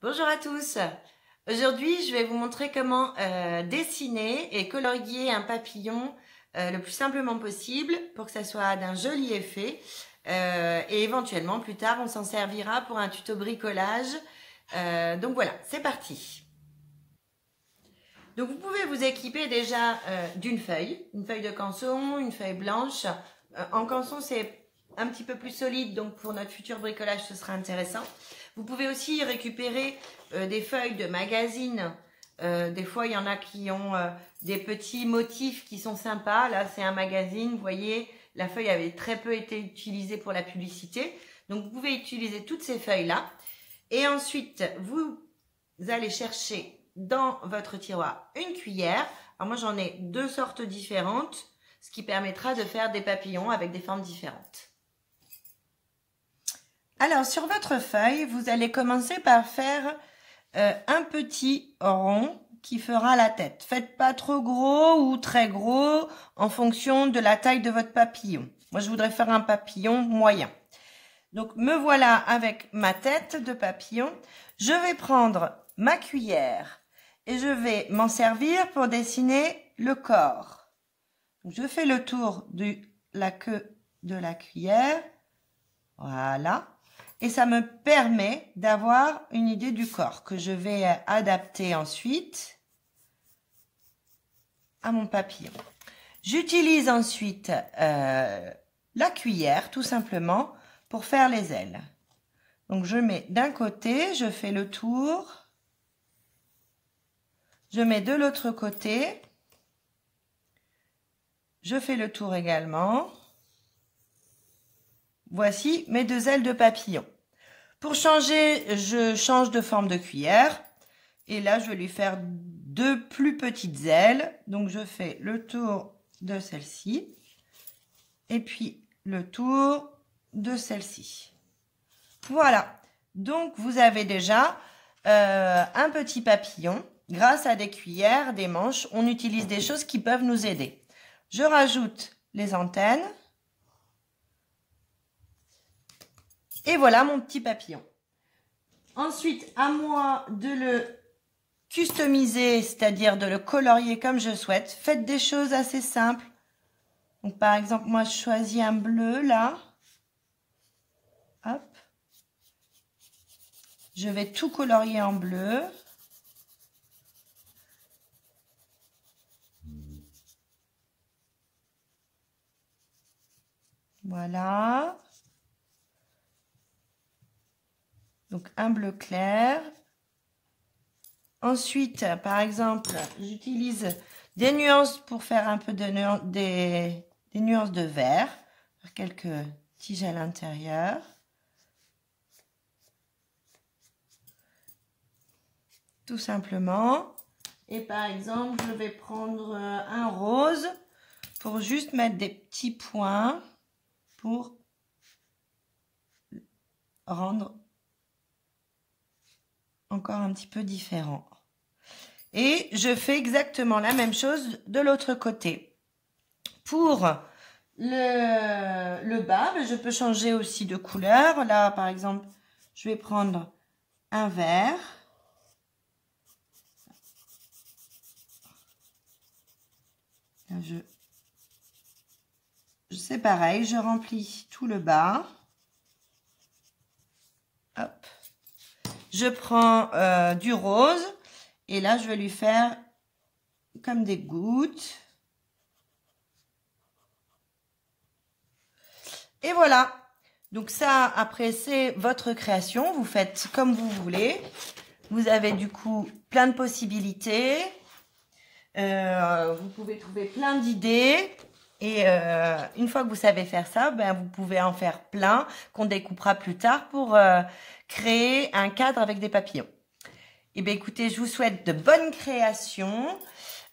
Bonjour à tous. Aujourd'hui, je vais vous montrer comment dessiner et colorier un papillon le plus simplement possible pour que ça soit d'un joli effet. Et éventuellement, plus tard, on s'en servira pour un tuto bricolage. Donc voilà, c'est parti. Donc vous pouvez vous équiper déjà d'une feuille, une feuille de canson, une feuille blanche. En canson, c'est un petit peu plus solide, donc pour notre futur bricolage, ce sera intéressant. Vous pouvez aussi récupérer des feuilles de magazine. Des fois, il y en a qui ont des petits motifs qui sont sympas. Là, c'est un magazine, vous voyez, la feuille avait très peu été utilisée pour la publicité. Donc, vous pouvez utiliser toutes ces feuilles-là. Et ensuite, vous allez chercher dans votre tiroir une cuillère. Alors moi, j'en ai deux sortes différentes, ce qui permettra de faire des papillons avec des formes différentes. Alors, sur votre feuille, vous allez commencer par faire un petit rond qui fera la tête. Faites pas trop gros ou très gros en fonction de la taille de votre papillon. Moi, je voudrais faire un papillon moyen. Donc, me voilà avec ma tête de papillon. Je vais prendre ma cuillère et je vais m'en servir pour dessiner le corps. Donc, je fais le tour de la queue de la cuillère. Voilà. Et ça me permet d'avoir une idée du corps que je vais adapter ensuite à mon papillon. J'utilise ensuite la cuillère tout simplement pour faire les ailes. Donc je mets d'un côté, je fais le tour. Je mets de l'autre côté. Je fais le tour également. Voici mes deux ailes de papillon. Pour changer, je change de forme de cuillère. Et là, je vais lui faire deux plus petites ailes. Donc, je fais le tour de celle-ci. Et puis, le tour de celle-ci. Voilà. Donc, vous avez déjà un petit papillon. Grâce à des cuillères, des manches, on utilise des choses qui peuvent nous aider. Je rajoute les antennes. Et voilà mon petit papillon. Ensuite, à moi de le customiser, c'est-à-dire de le colorier comme je souhaite. Faites des choses assez simples. Donc, par exemple, moi, je choisis un bleu, là. Hop. Je vais tout colorier en bleu. Voilà. Donc, un bleu clair. Ensuite, par exemple, j'utilise des nuances pour faire un peu de des nuances de vert. Quelques tiges à l'intérieur. Tout simplement. Et par exemple, je vais prendre un rose pour juste mettre des petits points pour rendre encore un petit peu différent. Et je fais exactement la même chose de l'autre côté. Pour le bas, je peux changer aussi de couleur. Là, par exemple, je vais prendre un vert. Là, c'est pareil, je remplis tout le bas. Hop. Je prends du rose et là, je vais lui faire comme des gouttes. Et voilà. Donc ça, après, c'est votre création. Vous faites comme vous voulez. Vous avez du coup plein de possibilités. Vous pouvez trouver plein d'idées. Et une fois que vous savez faire ça, ben, vous pouvez en faire plein qu'on découpera plus tard pour créer un cadre avec des papillons. Et bien écoutez, je vous souhaite de bonnes créations.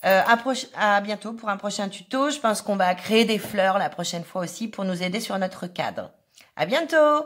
À bientôt pour un prochain tuto. Je pense qu'on va créer des fleurs la prochaine fois aussi pour nous aider sur notre cadre. À bientôt!